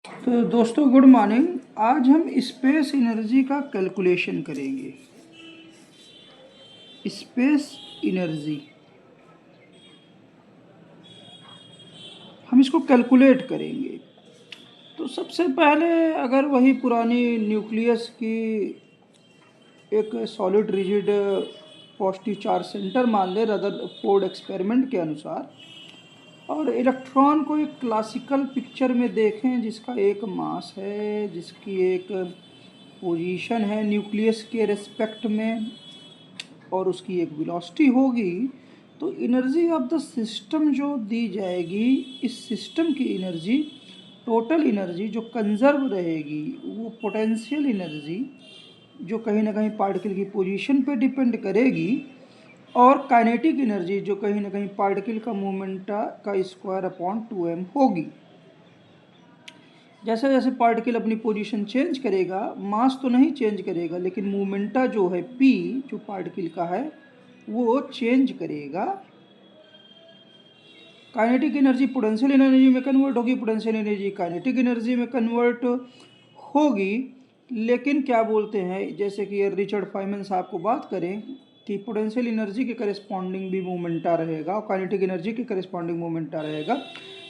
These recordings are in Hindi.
तो दोस्तों गुड मॉर्निंग। आज हम स्पेस एनर्जी का कैलकुलेशन करेंगे। स्पेस एनर्जी हम इसको कैलकुलेट करेंगे। तो सबसे पहले अगर वही पुरानी न्यूक्लियस की एक solid rigid positive charge centre मान ले रदरफोर्ड एक्सपेरिमेंट के अनुसार, और इलेक्ट्रॉन को एक क्लासिकल पिक्चर में देखें जिसका एक मास है, जिसकी एक पोजीशन है न्यूक्लियस के रिस्पेक्ट में, और उसकी एक वेलोसिटी होगी। तो एनर्जी ऑफ द सिस्टम जो दी जाएगी, इस सिस्टम की एनर्जी, टोटल एनर्जी जो कंजर्व रहेगी, वो पोटेंशियल एनर्जी जो कहीं ना कहीं पार्टिकल की पोजीशन पे डिपेंड करेगी, और काइनेटिक एनर्जी जो कहीं ना कहीं पार्टिकल का मोमेंटा का स्क्वायर अपॉन 2m होगी। जैसे जैसे पार्टिकल अपनी पोजीशन चेंज करेगा, मास तो नहीं चेंज करेगा, लेकिन मोमेंटा जो है p जो पार्टिकल का है वो चेंज करेगा। काइनेटिक एनर्जी पोटेंशियल एनर्जी में कन्वर्ट होगी, पोटेंशियल एनर्जी काइनेटिक एनर्जी में कन्वर्ट होगी। लेकिन क्या बोलते हैं, जैसे कि रिचर्ड फाइमन साहब को बात करें कि पोटेंशियल एनर्जी के करस्पॉन्डिंग भी मोमेंटा रहेगा और काइनेटिक एनर्जी के करस्पॉन्डिंग मोमेंटा रहेगा।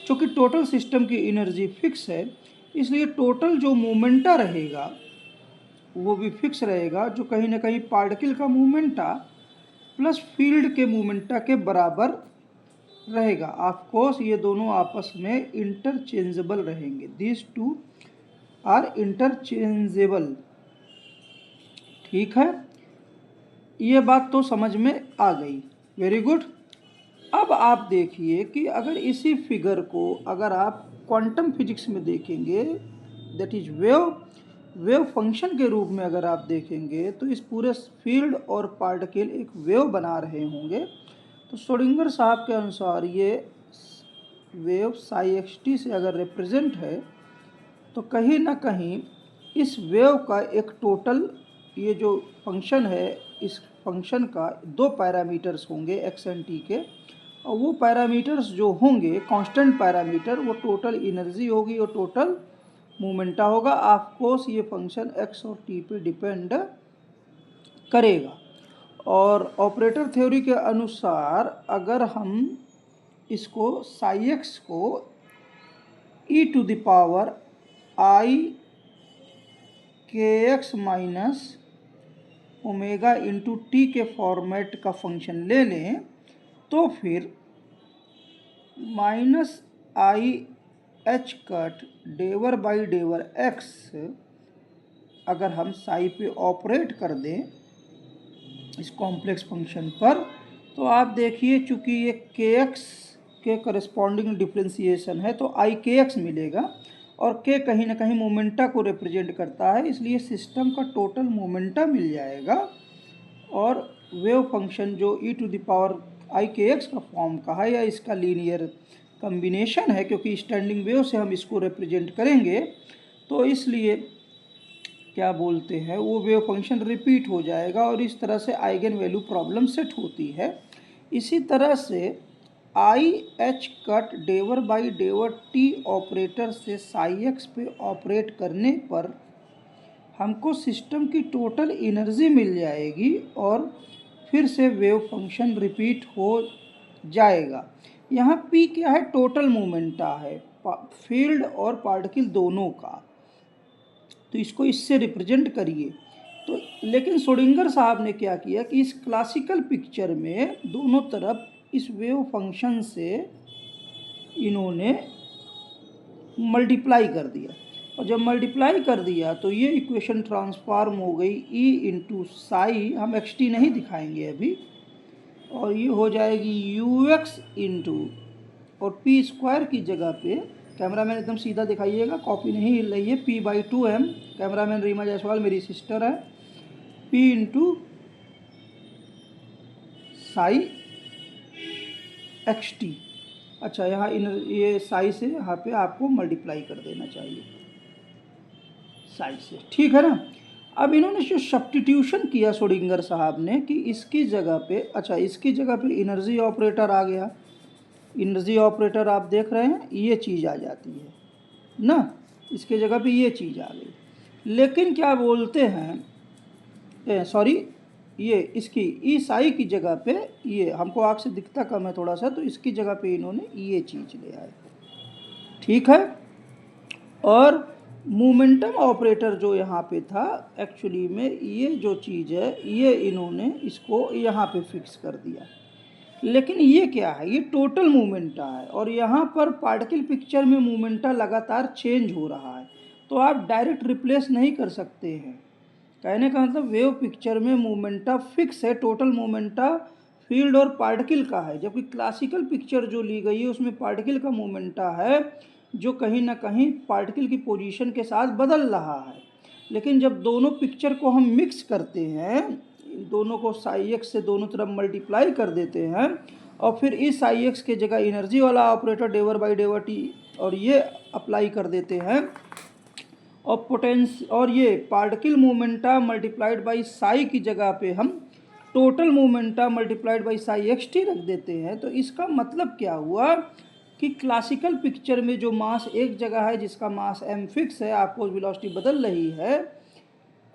चूँकि टोटल सिस्टम की एनर्जी फिक्स है, इसलिए टोटल जो मोमेंटा रहेगा वो भी फिक्स रहेगा, जो कहीं ना कहीं पार्टिकल का मोमेंटा प्लस फील्ड के मोमेंटा के बराबर रहेगा। ऑफ कोर्स ये दोनों आपस में इंटरचेंजेबल रहेंगे। This two are interchangeable. ठीक है, ये बात तो समझ में आ गई। Very good. अब आप देखिए कि अगर इसी फिगर को अगर आप क्वांटम फिजिक्स में देखेंगे, दैट इज वेव फंक्शन के रूप में अगर आप देखेंगे, तो इस पूरे फील्ड और पार्टिकल एक वेव बना रहे होंगे। तो श्रोडिंगर साहब के अनुसार ये वेव साई xt से अगर रिप्रेजेंट है, तो कहीं ना कहीं इस वेव का एक टोटल, ये जो फंक्शन है, इस फंक्शन का दो पैरामीटर्स होंगे x एंड t के, और वो पैरामीटर्स जो होंगे कांस्टेंट पैरामीटर, वो टोटल एनर्जी होगी और टोटल मोमेंटा होगा। ऑफ कोर्स ये फंक्शन x और t पे डिपेंड करेगा। और ऑपरेटर थ्योरी के अनुसार अगर हम इसको साई x को e to the power i kx minus omega into T के फॉर्मेट का फंक्शन ले लें, तो फिर minus I H cut del by del X अगर हम साई पे ऑपरेट कर दें इस कॉम्प्लेक्स फंक्शन पर, तो आप देखिए चूँकि ये के एक्स के करस्पॉन्डिंग डिफ्रेंसिएशन है, तो आई के एक्स मिलेगा, और के कहीं ना कहीं मोमेंटा को रिप्रेजेंट करता है, इसलिए सिस्टम का टोटल मोमेंटा मिल जाएगा। और वेव फंक्शन जो e टू द पावर आई के एक्स का फॉर्म का है, या इसका लीनियर कम्बिनेशन है, क्योंकि स्टैंडिंग वेव से हम इसको रिप्रेजेंट करेंगे, तो इसलिए क्या बोलते हैं, वो वेव फंक्शन रिपीट हो जाएगा, और इस तरह से आइगन वैल्यू प्रॉब्लम सेट होती है। इसी तरह से I H cut del by del T operator से साई एक्स पे ऑपरेट करने पर हमको सिस्टम की टोटल एनर्जी मिल जाएगी, और फिर से वेव फंक्शन रिपीट हो जाएगा। यहाँ P क्या है, टोटल मोमेंटा है फील्ड और पार्टिकल दोनों का, तो इसको इससे रिप्रेजेंट करिए। तो लेकिन श्रोडिंगर साहब ने क्या किया कि इस क्लासिकल पिक्चर में दोनों तरफ इस वेव फंक्शन से इन्होंने मल्टीप्लाई कर दिया, और जब मल्टीप्लाई कर दिया तो ये इक्वेशन ट्रांसफॉर्म हो गई E इंटू साई, हम एक्स टी नहीं दिखाएंगे अभी, और ये हो जाएगी ux इंटू, और p स्क्वायर की जगह पे, कैमरामैन एकदम सीधा दिखाइएगा, कॉपी नहीं हिल रही है, p/2m, कैमरामैन रीमा जायसवाल मेरी सिस्टर है, p into Sai x T. अच्छा, यहाँ ये साई से यहाँ पे आपको मल्टीप्लाई कर देना चाहिए साई से, ठीक है ना। अब इन्होंने जो सब्स्टिट्यूशन किया श्रोडिंगर साहब ने कि इसकी जगह पे, अच्छा इसकी जगह पे एनर्जी ऑपरेटर आ गया। एनर्जी ऑपरेटर आप देख रहे हैं, ये चीज़ आ जाती है ना। इसके जगह पे ये चीज़ आ गई। लेकिन क्या बोलते हैं, सॉरी, ये इसकी ई साई की जगह पे ये हमको आँख से दिखता कम है थोड़ा सा, तो इसकी जगह पे इन्होंने ये चीज़ ले आए। ठीक है। और मोमेंटम ऑपरेटर जो यहाँ पे था, एक्चुअली में ये जो चीज़ है ये इन्होंने इसको यहाँ पे फिक्स कर दिया। लेकिन ये क्या है, ये टोटल मोमेंटा है और यहाँ पर पार्टिकल पिक्चर में मोमेंटा लगातार चेंज हो रहा है, तो आप डायरेक्ट रिप्लेस नहीं कर सकते हैं। कहने का मतलब वेव पिक्चर में मोमेंटा फिक्स है, टोटल मोमेंटा फील्ड और पार्टिकल का है, जबकि क्लासिकल पिक्चर जो ली गई है उसमें पार्टिकल का मोमेंटा है जो कहीं ना कहीं पार्टिकल की पोजीशन के साथ बदल रहा है। लेकिन जब दोनों पिक्चर को हम मिक्स करते हैं, दोनों को साई एक्स से दोनों तरफ मल्टीप्लाई कर देते हैं और फिर इस साई एक्स के जगह एनर्जी वाला ऑपरेटर डेवर बाई डेवर टी और ये अप्लाई कर देते हैं और और ये particle momenta multiplied by Sai की जगह पे हम total momenta multiplied by Sai x T रख देते हैं। तो इसका मतलब क्या हुआ कि क्लासिकल पिक्चर में जो मास एक जगह है जिसका मास m फिक्स है, आपको वेलोसिटी बदल रही है,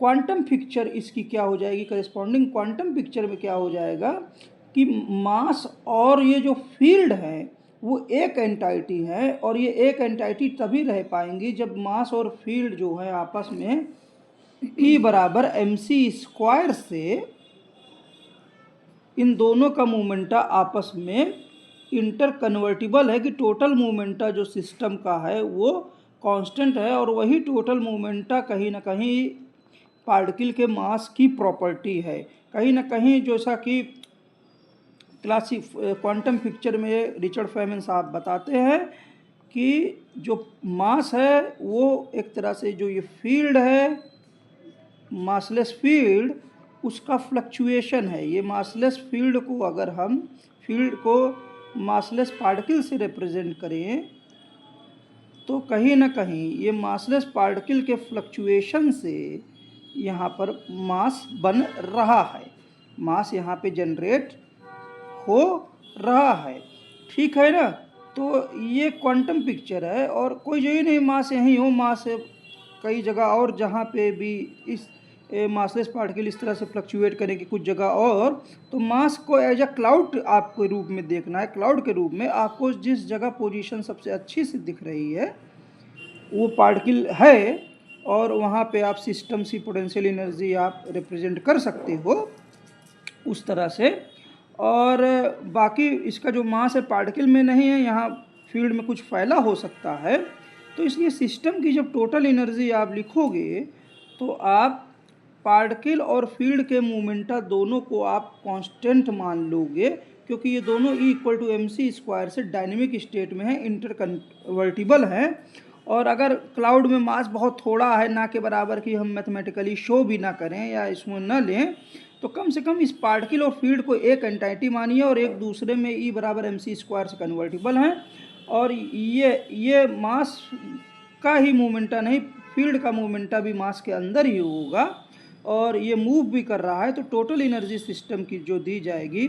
क्वांटम पिक्चर इसकी क्या हो जाएगी, करेस्पॉन्डिंग क्वांटम पिक्चर में क्या हो जाएगा कि मास और ये जो फील्ड है वो एक एंटाइटी है और ये एक एंटाइटी तभी रह पाएंगी जब मास और फील्ड जो है आपस में E बराबर mc² से इन दोनों का मोमेंटा आपस में इंटर कन्वर्टिबल है कि टोटल मोमेंटा जो सिस्टम का है वो कांस्टेंट है और वही टोटल मोमेंटा कहीं ना कहीं पार्टिकल के मास की प्रॉपर्टी है। कहीं ना कहीं जैसा कि क्वांटम पिक्चर में रिचर्ड फेमन साहब बताते हैं कि जो मास है वो एक तरह से जो ये फील्ड है, मासलेस फील्ड, उसका फ्लक्चुएशन है। ये मासलेस फील्ड को अगर हम फील्ड को मासलेस पार्टिकल से रिप्रेजेंट करें तो कहीं ना कहीं ये मासलेस पार्टिकल के फ्लक्चुएशन से यहाँ पर मास बन रहा है, मास यहाँ पे जनरेट हो रहा है। ठीक है ना। तो ये क्वांटम पिक्चर है और कोई जो ही नहीं मास यहीं हो, मास कई जगह और जहाँ पे भी इस मासलेस पार्टिकल इस तरह से फ्लक्चुएट करेंगे कुछ जगह और, तो मास को एज अ क्लाउड आपको रूप में देखना है। क्लाउड के रूप में आपको जिस जगह पोजीशन सबसे अच्छी से दिख रही है वो पार्टिकल है और वहाँ पे आप सिस्टम सी पोटेंशियल एनर्जी आप रिप्रेजेंट कर सकते हो उस तरह से। और बाकी इसका जो मास है पार्टिकल में नहीं है, यहाँ फील्ड में कुछ फैला हो सकता है। तो इसलिए सिस्टम की जब टोटल एनर्जी आप लिखोगे तो आप पार्टिकल और फील्ड के मोमेंटा दोनों को आप कांस्टेंट मान लोगे क्योंकि ये दोनों E=mc² से डायनेमिक स्टेट में है, इंटर कन्वर्टिबल है। और अगर क्लाउड में मास बहुत थोड़ा है, ना के बराबर की हम मैथमेटिकली शो भी ना करें या इसमें न लें, तो कम से कम इस पार्टिकल और फील्ड को एक एंटाइटी मानिए और एक दूसरे में E=mc² से कन्वर्टिबल हैं। और ये मास का ही मोमेंटा नहीं, फील्ड का मोमेंटा भी मास के अंदर ही होगा और ये मूव भी कर रहा है। तो टोटल एनर्जी सिस्टम की जो दी जाएगी,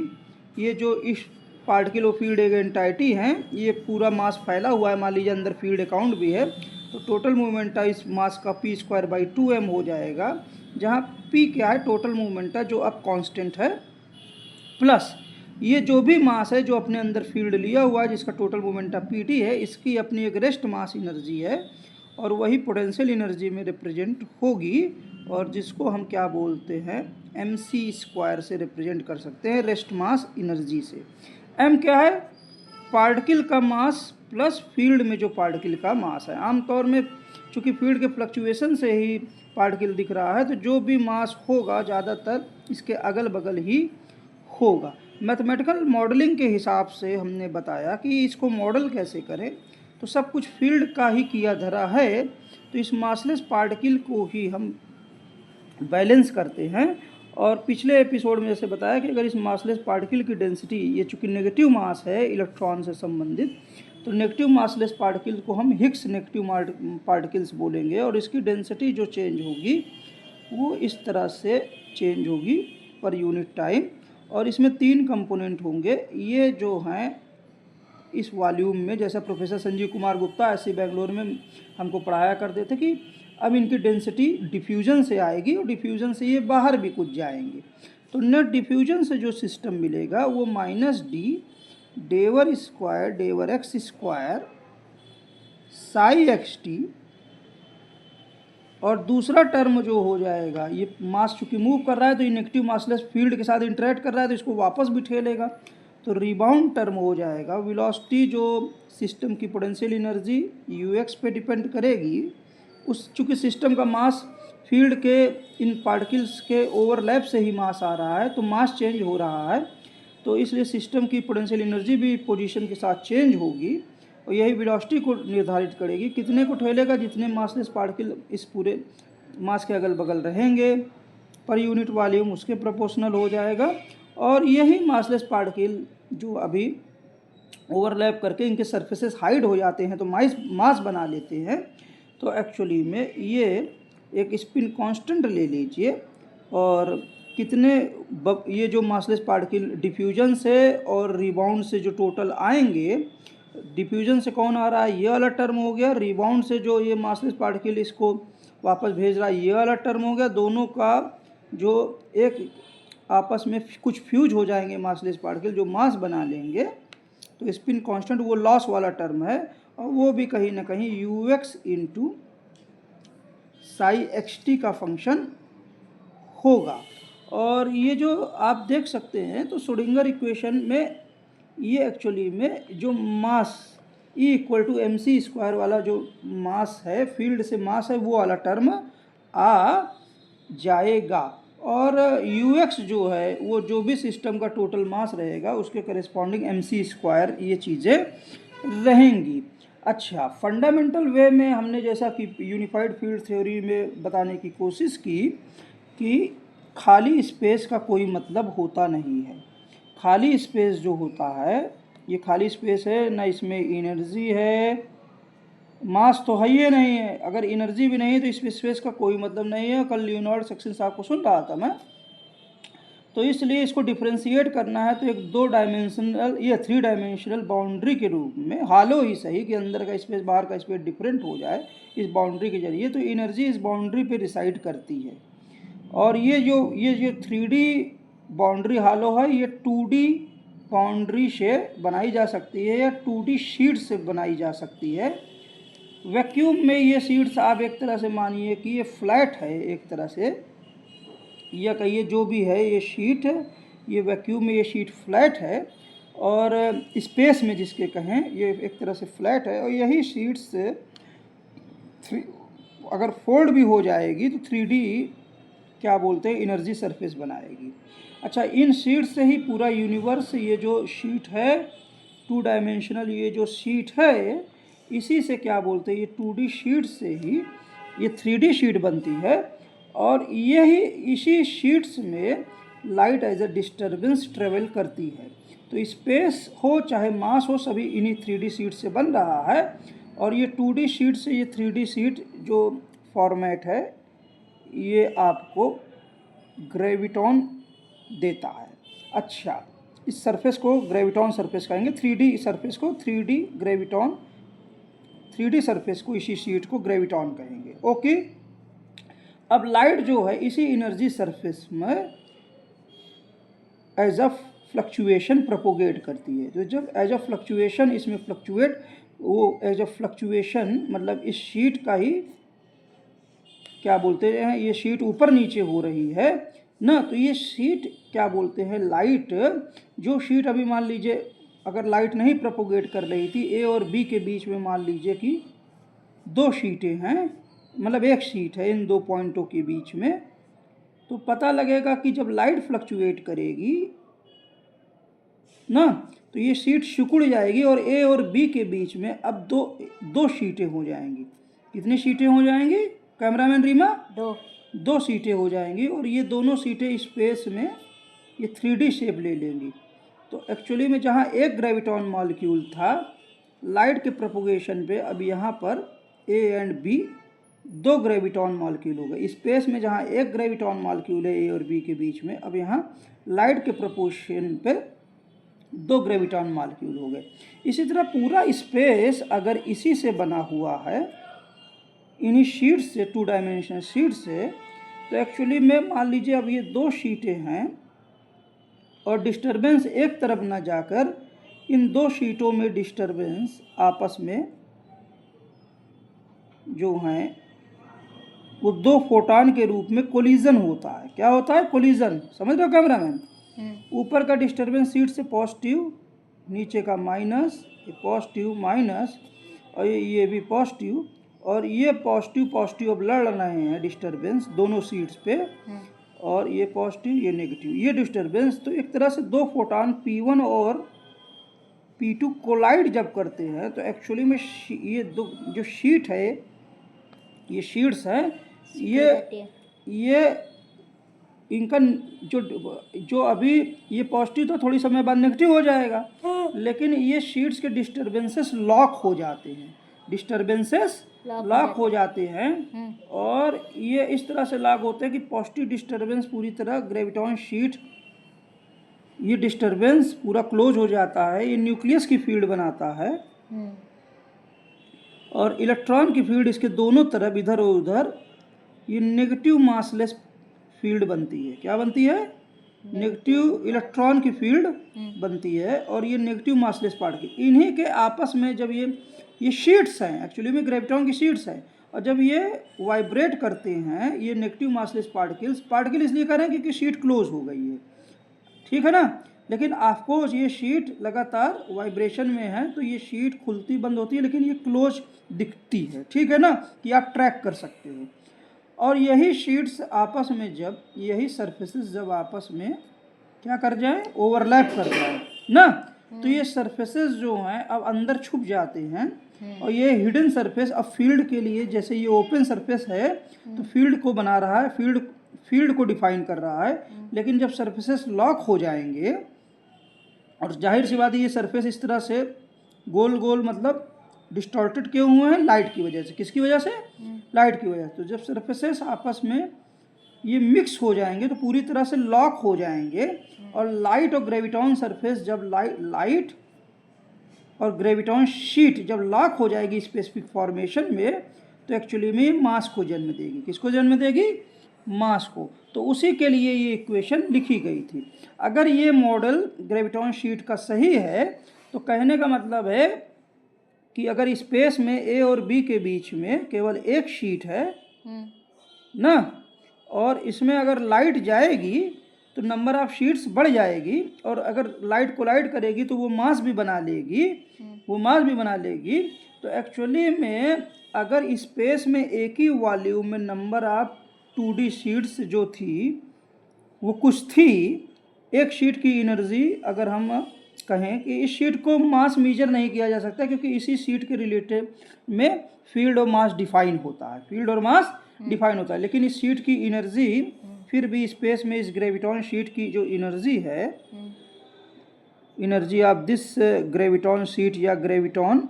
ये जो इस पार्टिकल और फील्ड एक एंटाइटी हैं, ये पूरा मास फैला हुआ है, मान लीजिए अंदर फील्ड अकाउंट भी है, तो टोटल मोमेंटा इस मास का p²/2m हो जाएगा, जहाँ p क्या है, टोटल मोमेंटा जो अब कांस्टेंट है, प्लस ये जो भी मास है जो अपने अंदर फील्ड लिया हुआ है जिसका टोटल मोमेंटा pt है, इसकी अपनी एक रेस्ट मास एनर्जी है और वही पोटेंशियल एनर्जी में रिप्रेजेंट होगी और जिसको हम क्या बोलते हैं, mc² से रिप्रेजेंट कर सकते हैं, रेस्ट मास एनर्जी से। m क्या है, पार्टिकल का मास प्लस फील्ड में जो पार्टिकल का मास है। आमतौर में चूँकि फील्ड के फ्लक्चुएशन से ही पार्टिकल दिख रहा है, तो जो भी मास होगा ज़्यादातर इसके अगल बगल ही होगा। मैथमेटिकल मॉडलिंग के हिसाब से हमने बताया कि इसको मॉडल कैसे करें, तो सब कुछ फील्ड का ही किया धरा है। तो इस मासलेस पार्टिकल को ही हम बैलेंस करते हैं और पिछले एपिसोड में जैसे बताया कि अगर इस मासलेस पार्टिकल की डेंसिटी, ये चूँकि नेगेटिव मास है इलेक्ट्रॉन से संबंधित, तो नेगेटिव मासलेस पार्टिकल को हम हिग्स नेगेटिव पार्टिकल्स बोलेंगे और इसकी डेंसिटी जो चेंज होगी वो इस तरह से चेंज होगी पर यूनिट टाइम। और इसमें 3 कंपोनेंट होंगे, ये जो हैं इस वॉल्यूम में, जैसा प्रोफेसर संजीव कुमार गुप्ता SC बेंगलोर में हमको पढ़ाया करते थे कि अब इनकी डेंसिटी डिफ्यूजन से आएगी और डिफ्यूजन से ये बाहर भी कुछ जाएंगे। तो नेट डिफ्यूजन से जो सिस्टम मिलेगा वो -d del square del X square psi xt, और दूसरा टर्म जो हो जाएगा, ये मास चूँकि मूव कर रहा है तो ये नेगेटिव मासलेस फील्ड के साथ इंटरेक्ट कर रहा है तो इसको वापस भी ठेलेगा, तो रिबाउंड टर्म हो जाएगा। वेलोसिटी जो सिस्टम की पोटेंशियल एनर्जी ux पे डिपेंड करेगी, उस चूँकि सिस्टम का मास फील्ड के इन पार्टिकल्स के ओवरलैप से ही मास आ रहा है तो मास चेंज हो रहा है, तो इसलिए सिस्टम की पोटेंशियल एनर्जी भी पोजीशन के साथ चेंज होगी और यही वेलोसिटी को निर्धारित करेगी। कितने को ठेलेगा? जितने मासलेस पार्टिकल इस पूरे मास के अगल बगल रहेंगे पर यूनिट वॉल्यूम उसके प्रोपोर्शनल हो जाएगा। और यही मासलेस पार्टिकल जो अभी ओवरलैप करके इनके सरफेसेस हाइड हो जाते हैं तो मास बना लेते हैं, तो एक्चुअली में ये एक स्पिन कांस्टेंट ले लीजिए और कितने ये जो मासलेस पार्टिकल डिफ्यूजन से और रिबाउंड से जो टोटल आएंगे, डिफ्यूजन से कौन आ रहा है? ये वाला टर्म हो गया, रिबाउंड से जो ये मासलेस पार्टिकल इसको वापस भेज रहा है ये वाला टर्म हो गया। दोनों का जो एक आपस में कुछ फ्यूज हो जाएंगे मासलेस पार्टिकल जो मास बना लेंगे, तो स्पिन कांस्टेंट वो लॉस वाला टर्म है और वो भी कहीं ना कहीं ux इंटू साई xt का फंक्शन होगा। और ये जो आप देख सकते हैं तो श्रोडिंगर इक्वेशन में ये एक्चुअली में जो मास E = mc² वाला जो मास है, फील्ड से मास है, वो वाला टर्म आ जाएगा। और ux जो है वो जो भी सिस्टम का टोटल मास रहेगा उसके करेस्पॉन्डिंग mc² ये चीज़ें रहेंगी। अच्छा, फंडामेंटल वे में हमने जैसा कि यूनिफाइड फील्ड थ्योरी में बताने की कोशिश की कि खाली स्पेस का कोई मतलब होता नहीं है। खाली स्पेस जो होता है ये खाली स्पेस है, ना इसमें एनर्जी है, मास तो है ही नहीं है। अगर एनर्जी भी नहीं है तो इस स्पेस का कोई मतलब नहीं है। कल लियोनार्ड सेक्शन साहब को सुन रहा था मैं, तो इसलिए इसको डिफ्रेंशिएट करना है तो एक 2 डायमेंशनल या 3 डायमेंशनल बाउंड्री के रूप में, हालो ही सही कि अंदर का स्पेस बाहर का स्पेस डिफरेंट हो जाए इस बाउंड्री के जरिए, तो एनर्जी इस बाउंड्री पे रिसाइड करती है। और ये जो 3D बाउंड्री हालो है ये 2D बाउंड्री से बनाई जा सकती है या 2D शीट से बनाई जा सकती है। वैक्यूम में ये शीट्स आप एक तरह से मानिए कि ये फ्लैट है एक तरह से, या कहिए जो भी है ये शीट है, ये वैक्यूम में ये शीट फ्लैट है और स्पेस में जिसके कहें ये एक तरह से फ्लैट है। और यही शीट्स से अगर फोल्ड भी हो जाएगी तो 3D क्या बोलते हैं एनर्जी सरफेस बनाएगी। अच्छा, इन शीट से ही पूरा यूनिवर्स, ये जो शीट है 2 डायमेंशनल ये जो शीट है इसी से क्या बोलते हैं, ये 2D शीट से ही ये 3D शीट बनती है। और यही इसी शीट्स में light as a disturbance travel करती है। तो स्पेस हो चाहे मास हो सभी इन्हीं 3D शीट से बन रहा है। और ये 2D शीट से ये 3D शीट जो फॉर्मेट है ये आपको ग्रेविटॉन देता है। अच्छा, इस सरफेस को ग्रेविटॉन सरफेस कहेंगे, 3D सरफेस को 3D ग्रेविटॉन, 3D सरफेस को इसी शीट को ग्रेविटॉन कहेंगे। ओके, अब लाइट जो है इसी एनर्जी सरफेस में एज अ फ्लक्चुएशन प्रोपोगेट करती है। तो जब एज अ फ्लक्चुएशन इसमें फ्लक्चुएट, वो एज अ फ्लक्चुएशन मतलब इस शीट का ही क्या बोलते हैं, ये शीट ऊपर नीचे हो रही है ना, तो ये शीट क्या बोलते हैं लाइट, जो शीट अभी मान लीजिए अगर लाइट नहीं प्रोपोगेट कर रही थी ए और बी के बीच में, मान लीजिए कि 2 शीटें हैं, मतलब एक शीट है इन 2 पॉइंटों के बीच में, तो पता लगेगा कि जब लाइट फ्लक्चुएट करेगी ना तो ये शीट सिकुड़ जाएगी और ए और बी के बीच में अब दो शीटें हो जाएंगी। कितनी शीटें हो जाएंगी कैमरामैन रीमा? 2 सीटें हो जाएंगी और ये दोनों सीटें स्पेस में ये 3D शेप ले लेंगी। तो एक्चुअली में जहाँ एक ग्रेविटॉन मॉलिक्यूल था लाइट के प्रोपोगेशन पे, अब यहाँ पर a and b 2 graviton molecule हो गए। स्पेस में जहाँ एक ग्रेविटॉन मॉलिक्यूल है ए और बी के बीच में, अब यहाँ लाइट के प्रोपोगेशन पे 2 ग्रेविटॉन मॉलिक्यूल हो गए। इसी तरह पूरा स्पेस अगर इसी से बना हुआ है, इन्हीं शीट से, 2 डायमेंशनल शीट से, तो एक्चुअली में मान लीजिए अब ये 2 शीटें हैं और डिस्टरबेंस एक तरफ ना जाकर इन 2 शीटों में डिस्टरबेंस आपस में जो हैं वो 2 फोटॉन के रूप में कोलिजन होता है। क्या होता है? कोलिजन। समझ रहे हो कैमरामैन? ऊपर का डिस्टरबेंस शीट से पॉजिटिव, नीचे का माइनस, ये पॉजिटिव माइनस, और ये भी पॉजिटिव, और ये पॉजिटिव पॉजिटिव अब लड़ रहे हैं डिस्टरबेंस दोनों सीट्स पे, और ये पॉजिटिव ये नेगेटिव, ये डिस्टरबेंस। तो एक तरह से 2 फोटॉन P1 और P2 कोलाइड जब करते हैं तो एक्चुअली में ये दो जो शीट है, ये शीट्स हैं, ये इनका जो अभी ये पॉजिटिव तो थोड़ी समय बाद नेगेटिव हो जाएगा, लेकिन ये शीट्स के डिस्टरबेंसेस लॉक हो जाते हैं, डिस्टरबेंसेस लॉक हो जाते हैं, और ये इस तरह से लॉक होते हैं कि पॉजिटिव डिस्टरबेंस पूरी तरह ग्रेविटॉन शीट, ये डिस्टरबेंस पूरा क्लोज हो जाता है, ये न्यूक्लियस की फील्ड बनाता है, और इलेक्ट्रॉन की फील्ड इसके दोनों तरफ इधर और उधर ये नेगेटिव मासलेस फील्ड बनती है। क्या बनती है? नेगेटिव इलेक्ट्रॉन की फील्ड बनती है, और ये नेगेटिव मासलेस पार्टिकल, इन्हीं के आपस में जब ये शीट्स हैं, एक्चुअली में ग्रेविटॉन की शीट्स हैं, और जब ये वाइब्रेट करते हैं, ये नेगेटिव मासलेस पार्टिकल इसलिए कर रहे हैं क्योंकि शीट क्लोज हो गई है, ठीक है ना। लेकिन ऑफकोर्स ये शीट लगातार वाइब्रेशन में है, तो ये शीट खुलती बंद होती है, लेकिन ये क्लोज दिखती है, ठीक है ना, कि आप ट्रैक कर सकते हो। और यही शीट्स आपस में जब, यही सरफेसेस जब आपस में क्या कर जाए, ओवरलैप कर जाए ना, तो ये सरफेसेस जो हैं अब अंदर छुप जाते हैं, और ये हिडन सरफेस अब फील्ड के लिए, जैसे ये ओपन सरफेस है तो फील्ड को बना रहा है, फील्ड को डिफाइन कर रहा है, लेकिन जब सरफेसेस लॉक हो जाएंगे, और जाहिर सी बात है ये सरफेस इस तरह से गोल गोल मतलब डिस्टॉर्टेड क्यों हुए हैं? लाइट की वजह से। किसकी वजह से? लाइट की वजह से। तो जब सरफेसेस आपस में ये मिक्स हो जाएंगे तो पूरी तरह से लॉक हो जाएंगे, और लाइट और ग्रेविटॉन सरफेस जब लाइट और ग्रेविटॉन शीट जब लॉक हो जाएगी स्पेसिफिक फॉर्मेशन में, तो एक्चुअली में मास को जन्म देगी। किसको जन्म देगी? मास को। तो उसी के लिए ये इक्वेशन लिखी गई थी। अगर ये मॉडल ग्रेविटॉन शीट का सही है तो कहने का मतलब है कि अगर स्पेस में ए और बी के बीच में केवल एक शीट है ना, और इसमें अगर लाइट जाएगी तो नंबर ऑफ शीट्स बढ़ जाएगी, और अगर लाइट कोलाइड करेगी तो वो मास भी बना लेगी, तो एक्चुअली में अगर स्पेस में एक ही वॉल्यूम में नंबर ऑफ 2D शीट्स जो थी वो कुछ थी, एक शीट की एनर्जी अगर हम कहें कि इस शीट को मास मेजर नहीं किया जा सकता क्योंकि इसी शीट के रिलेटेड में फील्ड और मास डिफाइन होता है, लेकिन इस शीट की एनर्जी फिर भी स्पेस में इस ग्रेविटॉन शीट की जो एनर्जी है, energy of this graviton sheet या ग्रेविटॉन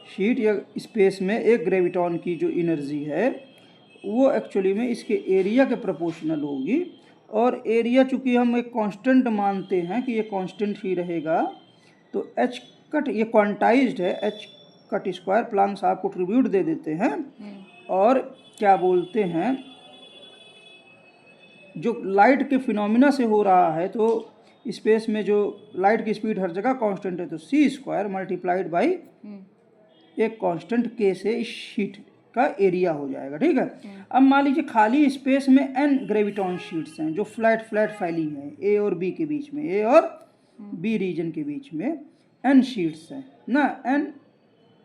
शीट या स्पेस में एक ग्रेविटॉन की जो एनर्जी है वो एक्चुअली में इसके एरिया के प्रोपोर्शनल होगी, और एरिया चूँकि हम एक कांस्टेंट मानते हैं कि ये कांस्टेंट ही रहेगा, तो एच कट ये क्वांटाइज्ड है, एच कट स्क्वायर प्लांक साहब को ट्रिब्यूट दे देते हैं, और क्या बोलते हैं जो लाइट के फिनोमिना से हो रहा है, तो स्पेस में जो लाइट की स्पीड हर जगह कांस्टेंट है, तो सी स्क्वायर मल्टीप्लाइड बाई एक कांस्टेंट के से इस शीट का एरिया हो जाएगा, ठीक है। अब मान लीजिए खाली स्पेस में n ग्रेविटॉन शीट्स हैं जो फ्लैट फैली हैं ए और बी के बीच में, ए और बी रीजन के बीच में n शीट्स हैं ना, n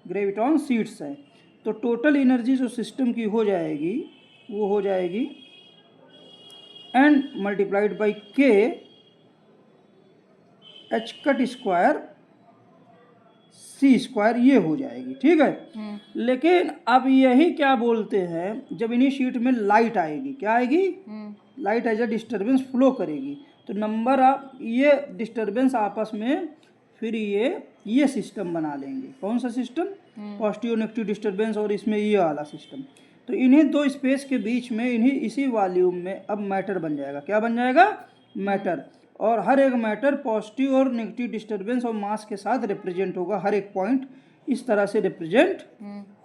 ग्रेविटॉन शीट्स हैं, तो टोटल एनर्जी जो सिस्टम की हो जाएगी वो हो जाएगी n multiplied by k h cut square c square, ये हो जाएगी, ठीक है। लेकिन अब यही क्या बोलते हैं, जब इन्हीं शीट में लाइट आएगी, क्या आएगी? Light as a disturbance flow करेगी, तो नंबर ऑफ ये डिस्टर्बेंस आपस में फिर ये सिस्टम बना लेंगे। कौन सा सिस्टम? पॉजिटिव नेगेटिव डिस्टर्बेंस, और इसमें ये वाला सिस्टम। तो इन्हीं दो स्पेस के बीच में इसी वॉल्यूम में अब मैटर बन जाएगा। क्या बन जाएगा? मैटर। और हर एक मैटर पॉजिटिव और नेगेटिव डिस्टर्बेंस और मास के साथ रिप्रेजेंट होगा, हर एक पॉइंट इस तरह से रिप्रेजेंट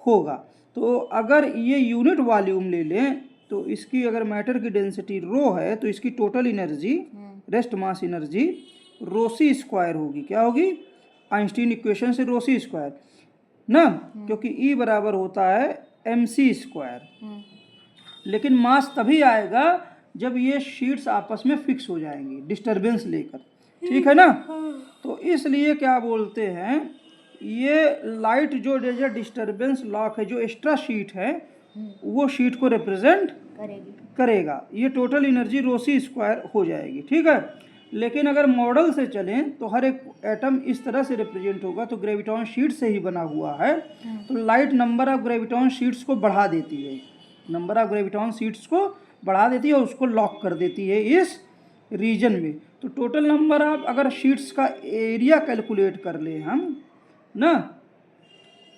होगा। तो अगर ये यूनिट वॉल्यूम ले लें तो इसकी अगर मैटर की डेंसिटी रो है तो इसकी total energy rest mass energy rho सी स्क्वायर होगी। क्या होगी? आइंस्टीन इक्वेशन से रो सी स्क्वायर ना, क्योंकि ई बराबर होता है एम सी स्क्वायर। लेकिन मास तभी आएगा जब ये शीट्स आपस में फिक्स हो जाएंगी डिस्टरबेंस लेकर, ठीक है ना। तो इसलिए क्या बोलते हैं, ये लाइट जो डिस्टरबेंस लॉक है, जो एक्स्ट्रा शीट है वो शीट को रिप्रेजेंट करेगा। ये टोटल एनर्जी रो सी स्क्वायर हो जाएगी, ठीक है। लेकिन अगर मॉडल से चलें तो हर एक एटम इस तरह से रिप्रेजेंट होगा, तो ग्रेविटॉन शीट से ही बना हुआ है, तो light number of graviton sheets को बढ़ा देती है, नंबर ऑफ ग्रेविटॉन शीट्स को बढ़ा देती है और उसको लॉक कर देती है इस रीजन में। तो टोटल नंबर ऑफ अगर शीट्स का एरिया कैलकुलेट कर ले हम ना,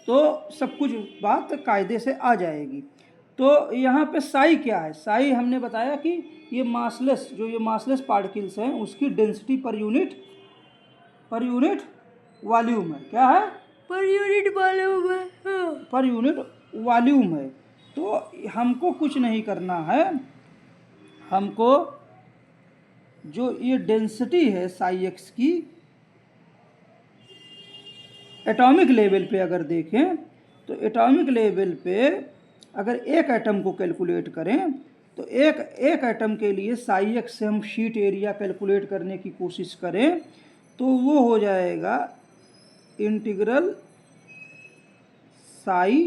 तो सब कुछ बात कायदे से आ जाएगी। तो यहाँ पे साई क्या है? साई हमने बताया कि ये मासलेस, जो ये मासलेस पार्टिकल्स हैं उसकी डेंसिटी पर यूनिट वॉल्यूम है। क्या है? पर यूनिट वॉल्यूम है, पर यूनिट वॉल्यूम है। तो हमको कुछ नहीं करना है, हमको जो ये डेंसिटी है साई एक्स की एटॉमिक लेवल पे अगर देखें तो एटॉमिक लेवल पे अगर एक एटम को कैलकुलेट करें तो एक एटम के लिए साई एक्स से हम शीट एरिया कैलकुलेट करने की कोशिश करें तो वो हो जाएगा integral Sai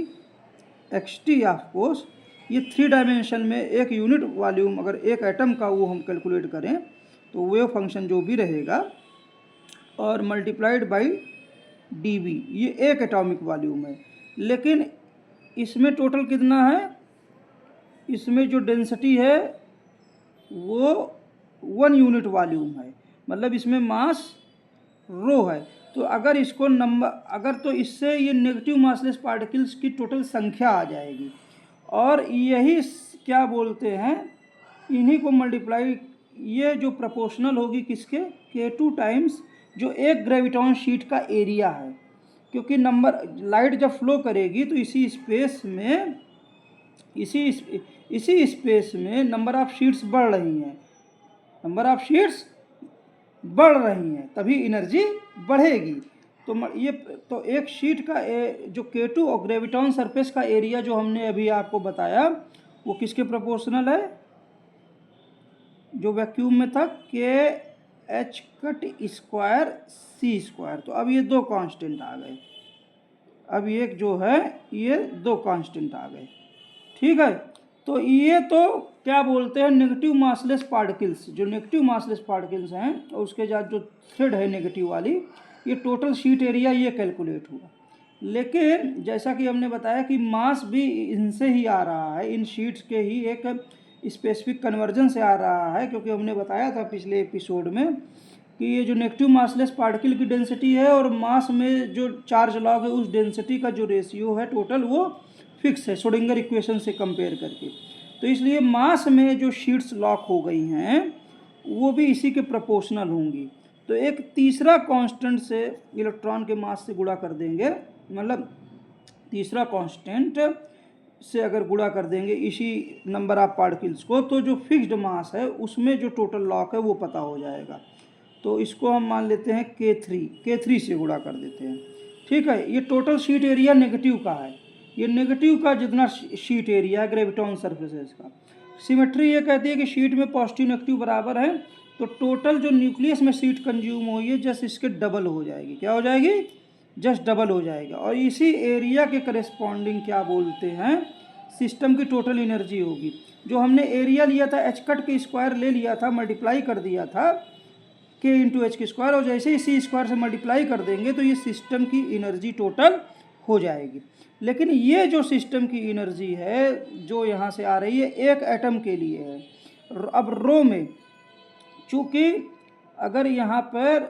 x T of course. ये 3 डायमेंशन में एक यूनिट वॉल्यूम अगर एक एटम का वो हम कैलकुलेट करें तो वेव फंक्शन जो भी रहेगा और मल्टीप्लाइड बाई डी वी, ये एक एटॉमिक वॉल्यूम है। लेकिन इसमें टोटल कितना है? इसमें जो डेंसिटी है वो 1 यूनिट वॉल्यूम है, मतलब इसमें मास रो है। तो अगर इसको अगर तो इससे ये नेगेटिव मासलेस पार्टिकल्स की टोटल संख्या आ जाएगी और यही क्या बोलते हैं, इन्हीं को मल्टीप्लाई, ये जो प्रोपोर्शनल होगी किसके? K2 टाइम्स जो एक ग्रेविटॉन शीट का एरिया है, क्योंकि लाइट जब फ्लो करेगी तो इसी स्पेस में नंबर ऑफ शीट्स बढ़ रही हैं, नंबर ऑफ शीट्स बढ़ रही हैं तभी एनर्जी बढ़ेगी। तो ये तो एक शीट का जो K2 और ग्रेविटॉन सरफेस का एरिया जो हमने अभी आपको बताया वो किसके प्रोपोर्शनल है? जो वैक्यूम में था KH cut square C square. तो अब ये 2 कांस्टेंट आ गए, अब एक जो है ये 2 कांस्टेंट आ गए, ठीक है। तो ये तो क्या बोलते हैं नेगेटिव मासलेस पार्टिकल्स, जो नेगेटिव मासलेस पार्टिकल्स हैं और उसके साथ जो थ्रेड है नेगेटिव वाली, ये टोटल शीट एरिया ये कैलकुलेट हुआ। लेकिन जैसा कि हमने बताया कि मास भी इनसे ही आ रहा है, इन शीट्स के ही एक स्पेसिफिक कन्वर्जन से आ रहा है, क्योंकि हमने बताया था पिछले एपिसोड में कि ये जो नेगेटिव मासलेस पार्टिकल की डेंसिटी है और मास में जो चार्ज लॉग है उस डेंसिटी का जो रेशियो है टोटल वो फिक्स है श्रोडिंगर इक्वेशन से कंपेयर करके। तो इसलिए मास में जो शीट्स लॉक हो गई हैं वो भी इसी के प्रोपोर्शनल होंगी। तो एक तीसरा कांस्टेंट से इलेक्ट्रॉन के मास से गुणा कर देंगे, मतलब तीसरा कांस्टेंट से अगर गुणा कर देंगे इसी नंबर ऑफ पार्टिकल्स को, तो जो फिक्स्ड मास है उसमें जो टोटल लॉक है वो पता हो जाएगा। तो इसको हम मान लेते हैं K3 से गुणा कर देते हैं, ठीक है। ये टोटल शीट एरिया नेगेटिव का है, ये नेगेटिव का जितना शीट एरिया है ग्रेविटॉन सरफेसेस का। सिमेट्री ये कहती है कि शीट में पॉजिटिव नेगेटिव बराबर है, तो टोटल जो न्यूक्लियस में शीट कंज्यूम हुई है जस्ट इसके डबल हो जाएगी। क्या हो जाएगी? जस्ट डबल हो जाएगा। और इसी एरिया के करेस्पॉन्डिंग क्या बोलते हैं, सिस्टम की टोटल एनर्जी होगी। जो हमने एरिया लिया था एच कट के स्क्वायर ले लिया था, मल्टीप्लाई कर दिया था K इंटू एच के स्क्वायर, और जैसे ही C स्क्वायर से मल्टीप्लाई कर देंगे तो ये सिस्टम की एनर्जी टोटल हो जाएगी। लेकिन ये जो सिस्टम की एनर्जी है जो यहाँ से आ रही है एक एटम के लिए है। अब रो में चूँकि अगर यहाँ पर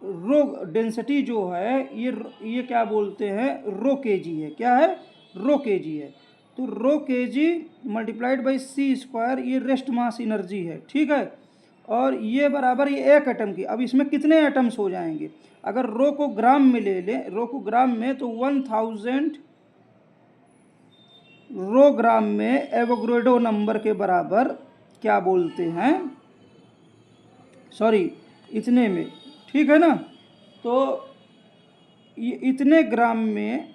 रो डेंसिटी जो है ये क्या बोलते हैं रो kg है। क्या है? रो kg है। तो रो kg multiplied by C square ये रेस्ट मास एनर्जी है, ठीक है। और ये बराबर ये एक एटम की। अब इसमें कितने एटम्स हो जाएंगे, अगर रो को ग्राम में ले लें, रो को ग्राम में, तो 1000 रो ग्राम में एवोगैड्रो नंबर के बराबर क्या बोलते हैं, सॉरी इतने में, ठीक है ना। तो ये इतने ग्राम में,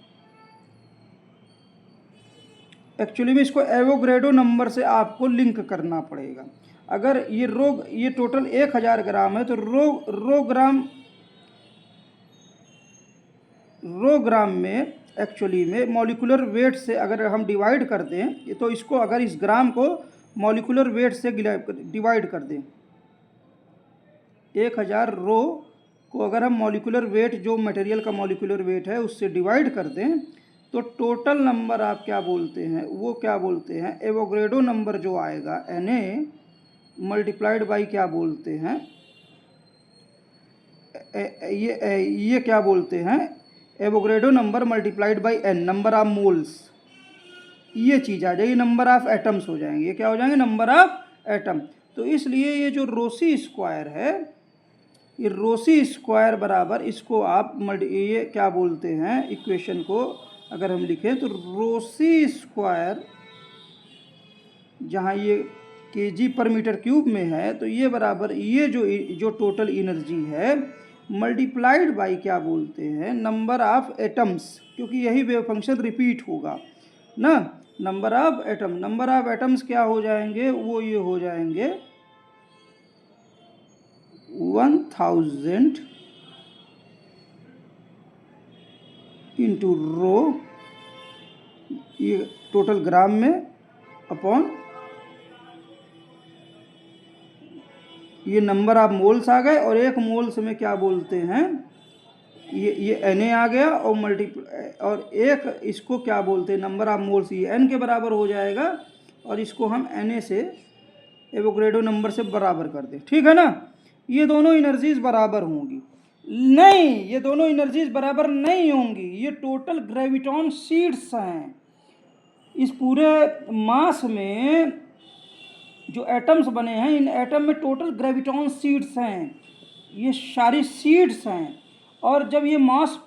एक्चुअली में इसको एवोगैड्रो नंबर से आपको लिंक करना पड़ेगा। अगर ये टोटल 1000 ग्राम है, तो रो ग्राम में एक्चुअली में मॉलिक्यूलर वेट से अगर हम डिवाइड कर दें, तो इसको अगर इस ग्राम को मॉलिक्यूलर वेट से डिवाइड कर दें, 1000 रो को अगर हम मॉलिक्यूलर वेट, जो मटेरियल का मॉलिक्यूलर वेट है उससे डिवाइड कर दें, तो टोटल नंबर आप क्या बोलते हैं, वो क्या बोलते हैं, एवोगैड्रो नंबर जो आएगा Na मल्टीप्लाइड बाई क्या बोलते हैं, ये क्या बोलते हैं, Avogadro number multiplied by N, number of moles, ये चीज़ आ जाएगी, नंबर ऑफ एटम्स हो जाएंगे, ये क्या हो जाएंगे, नंबर ऑफ एटम। तो इसलिए ये जो रोसी स्क्वायर है, ये रोसी स्क्वायर बराबर, इसको आप ये क्या बोलते हैं, इक्वेशन को अगर हम लिखें तो रोसी स्क्वायर, जहाँ ये केजी पर मीटर क्यूब में है, तो ये बराबर ये जो टोटल एनर्जी है मल्टीप्लाइड बाई क्या बोलते हैं, नंबर ऑफ एटम्स, क्योंकि यही वेव फंक्शन रिपीट होगा ना, number of atom. Number of atoms क्या हो जाएंगे, वो ये हो जाएंगे 1000 इंटू रो, ये टोटल ग्राम में, अपॉन ये नंबर ऑफ मोल्स आ गए, और एक मोल्स में क्या बोलते हैं, ये Na आ गया, और एक इसको क्या बोलते हैं, नंबर ऑफ मोल्स, ये N के बराबर हो जाएगा, और इसको हम Na से एवोगैड्रो नंबर से बराबर कर दें, ठीक है ना। ये दोनों एनर्जीज बराबर होंगी, नहीं, ये दोनों एनर्जीज बराबर नहीं होंगी, ये टोटल ग्रेविटॉन सीड्स हैं। इस पूरे मास में जो एटम्स बने हैं, इन एटम में टोटल ग्रेविटॉन सीड्स हैं, ये सारी सीड्स हैं। और जब ये मास,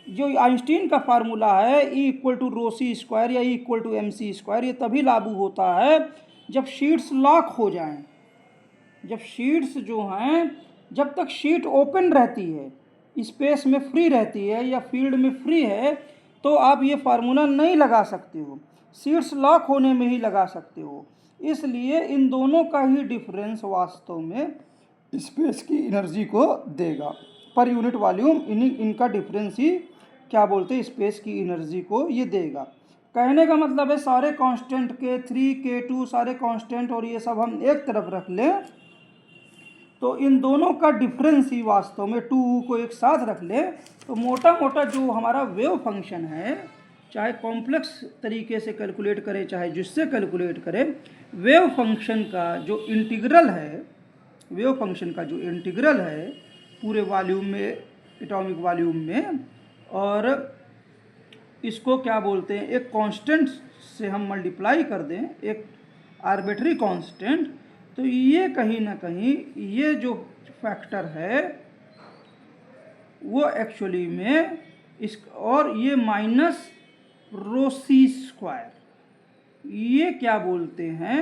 जो आइंस्टीन का फार्मूला है E equal to rho C square या E equal to MC square, ये तभी लागू होता है जब शीट्स लॉक हो जाएं। जब शीट्स जो हैं, जब तक शीट ओपन रहती है, स्पेस में फ्री रहती है या फील्ड में फ्री है, तो आप ये फार्मूला नहीं लगा सकते हो, शीट्स लॉक होने में ही लगा सकते हो। इसलिए इन दोनों का ही डिफरेंस वास्तव में स्पेस की एनर्जी को देगा, पर यूनिट वॉल्यूम इनका डिफरेंस ही क्या बोलते हैं, स्पेस की एनर्जी को ये देगा। कहने का मतलब है सारे कांस्टेंट K3 K2 सारे कांस्टेंट और ये सब हम एक तरफ रख लें, तो इन दोनों का डिफरेंस ही वास्तव में 2 को एक साथ रख लें, तो मोटा मोटा जो हमारा वेव फंक्शन है, चाहे कॉम्प्लेक्स तरीके से कैलकुलेट करें चाहे जिससे कैलकुलेट करें, वेव फंक्शन का जो इंटीग्रल है, वेव फंक्शन का जो इंटीग्रल है पूरे वॉल्यूम में, एटॉमिक वॉल्यूम में, और इसको क्या बोलते हैं, एक कांस्टेंट से हम मल्टीप्लाई कर दें, एक आर्बिट्री कांस्टेंट, तो ये कहीं ना कहीं ये जो फैक्टर है वो एक्चुअली में इस, और ये माइनस रो सी स्क्वायर, ये क्या बोलते हैं,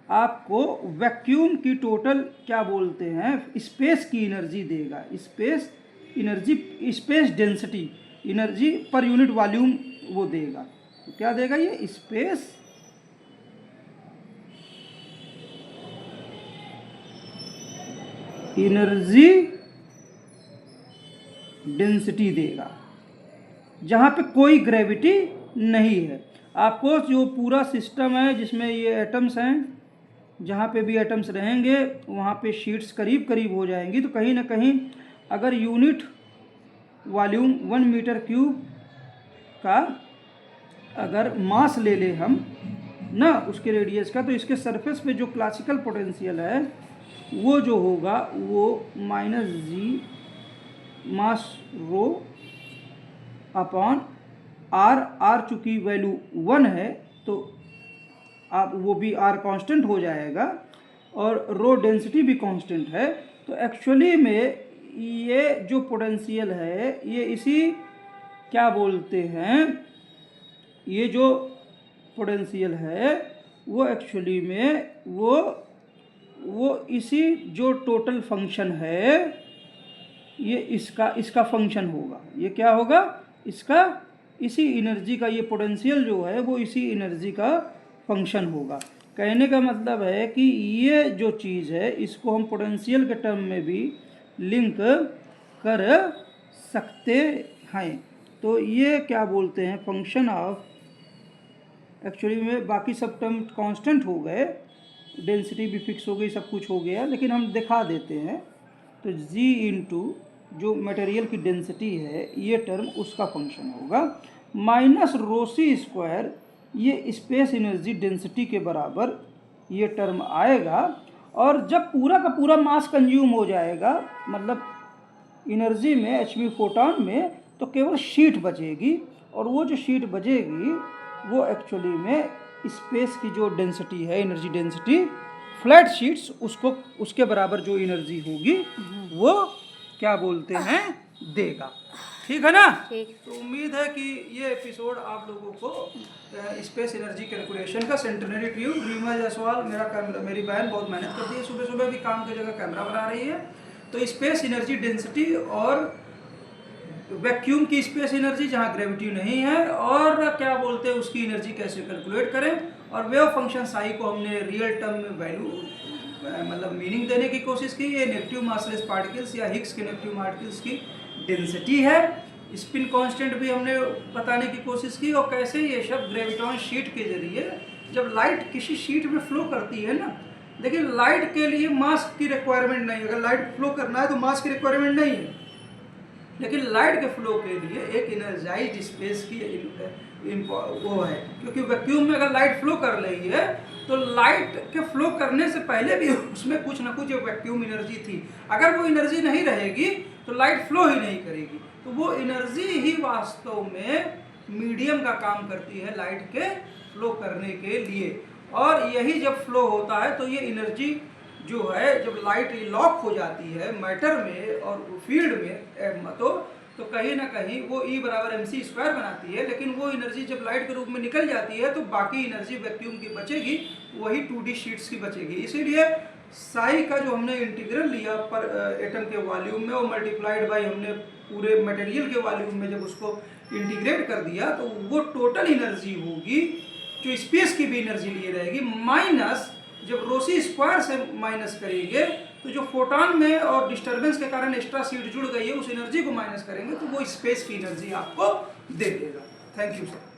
आपको वैक्यूम की टोटल क्या बोलते हैं, स्पेस की एनर्जी देगा, space energy, space density energy per unit volume वो देगा। तो क्या देगा ये, स्पेस एनर्जी डेंसिटी देगा, जहाँ पे कोई ग्रेविटी नहीं है। आपको जो पूरा सिस्टम है जिसमें ये एटम्स हैं, जहाँ पे भी एटम्स रहेंगे वहाँ पे शीट्स करीब करीब हो जाएंगी, तो कहीं ना कहीं अगर यूनिट वॉल्यूम 1 मीटर क्यूब का अगर मास ले ले हम ना उसके रेडियस का, तो इसके सरफेस पे जो क्लासिकल पोटेंशियल है वो जो होगा वो -g मास रो अपॉन r चूँकि वैल्यू 1 है तो आप वो भी r कांस्टेंट हो जाएगा, और रो डेंसिटी भी कांस्टेंट है। तो एक्चुअली में ये जो पोटेंशियल है ये इसी क्या बोलते हैं, ये जो पोटेंशियल है वो एक्चुअली में वो इसी जो टोटल फंक्शन है ये इसका फंक्शन होगा। ये क्या होगा, इसका इसी एनर्जी का, ये पोटेंशियल जो है वो इसी एनर्जी का फंक्शन होगा। कहने का मतलब है कि ये जो चीज़ है इसको हम पोटेंशियल के टर्म में भी लिंक कर सकते हैं। तो ये क्या बोलते हैं, फंक्शन ऑफ, एक्चुअली में बाकी सब टर्म कांस्टेंट हो गए, डेंसिटी भी फिक्स हो गई, सब कुछ हो गया, लेकिन हम दिखा देते हैं। तो g इंटू जो मटेरियल की डेंसिटी है ये टर्म उसका फंक्शन होगा, माइनस रो सी स्क्वायर ये स्पेस एनर्जी डेंसिटी के बराबर ये टर्म आएगा। और जब पूरा का पूरा मास कंज्यूम हो जाएगा, मतलब एनर्जी में एचवी फोटॉन में, तो केवल शीट बचेगी, और वो जो शीट बचेगी वो एक्चुअली में स्पेस की जो डेंसिटी है, एनर्जी डेंसिटी फ्लैट शीट्स, उसके बराबर जो एनर्जी होगी वो क्या बोलते हैं, देगा। ठीक है ना? तो उम्मीद है कि ये एपिसोड आप लोगों को स्पेस एनर्जी कैलकुलेशन का सेंटेनरी ट्यूब, रीमा जायसवाल मेरी बहन बहुत मेहनत करती है, सुबह सुबह भी काम की जगह कैमरा बना रही है। तो स्पेस एनर्जी डेंसिटी और वैक्यूम की स्पेस एनर्जी जहाँ ग्रेविटी नहीं है, और क्या बोलते हैं उसकी एनर्जी कैसे कैलकुलेट करें, और वेव फंक्शन साई को हमने रियल टर्म में वैल्यू मतलब मीनिंग देने की कोशिश की। ये नेगेटिव मासलेस पार्टिकल्स या हिग्स के नेगेटिव पार्टिकल्स की डेंसिटी है। स्पिन कांस्टेंट भी हमने बताने की कोशिश की, और कैसे ये सब ग्रेविटॉन शीट के जरिए जब लाइट किसी शीट में फ्लो करती है ना, देखिए लाइट के लिए मास की रिक्वायरमेंट नहीं है, अगर लाइट फ्लो करना है तो मास की रिक्वायरमेंट नहीं है, लेकिन लाइट के फ्लो के लिए एक एनर्जाइज्ड स्पेस की वो है, क्योंकि वैक्यूम में अगर लाइट फ्लो कर रही है तो लाइट के फ्लो करने से पहले भी उसमें कुछ ना कुछ वैक्यूम एनर्जी थी। अगर वो एनर्जी नहीं रहेगी तो लाइट फ्लो ही नहीं करेगी। तो वो एनर्जी ही वास्तव में मीडियम का काम करती है लाइट के फ्लो करने के लिए, और यही जब फ्लो होता है तो ये एनर्जी जो है, जब लाइट लॉक हो जाती है मैटर में और फील्ड में, तो कहीं ना कहीं वो E बराबर mc स्क्वायर बनाती है, लेकिन वो एनर्जी जब लाइट के रूप में निकल जाती है तो बाकी एनर्जी वैक्यूम की बचेगी, वही 2D शीट्स की बचेगी। इसीलिए साई का जो हमने इंटीग्रल लिया पर एटम के वॉल्यूम में, और मल्टीप्लाइड बाई हमने पूरे मटेरियल के वॉल्यूम में जब उसको इंटीग्रेट कर दिया, तो वो टोटल एनर्जी होगी जो स्पेस की भी एनर्जी लिए रहेगी, माइनस जब रोसी स्क्वायर से माइनस करेंगे तो जो फोटॉन में और डिस्टर्बेंस के कारण एक्स्ट्रा सीट जुड़ गई है उस एनर्जी को माइनस करेंगे तो वो स्पेस की एनर्जी आपको दे देगा। Thank you sir.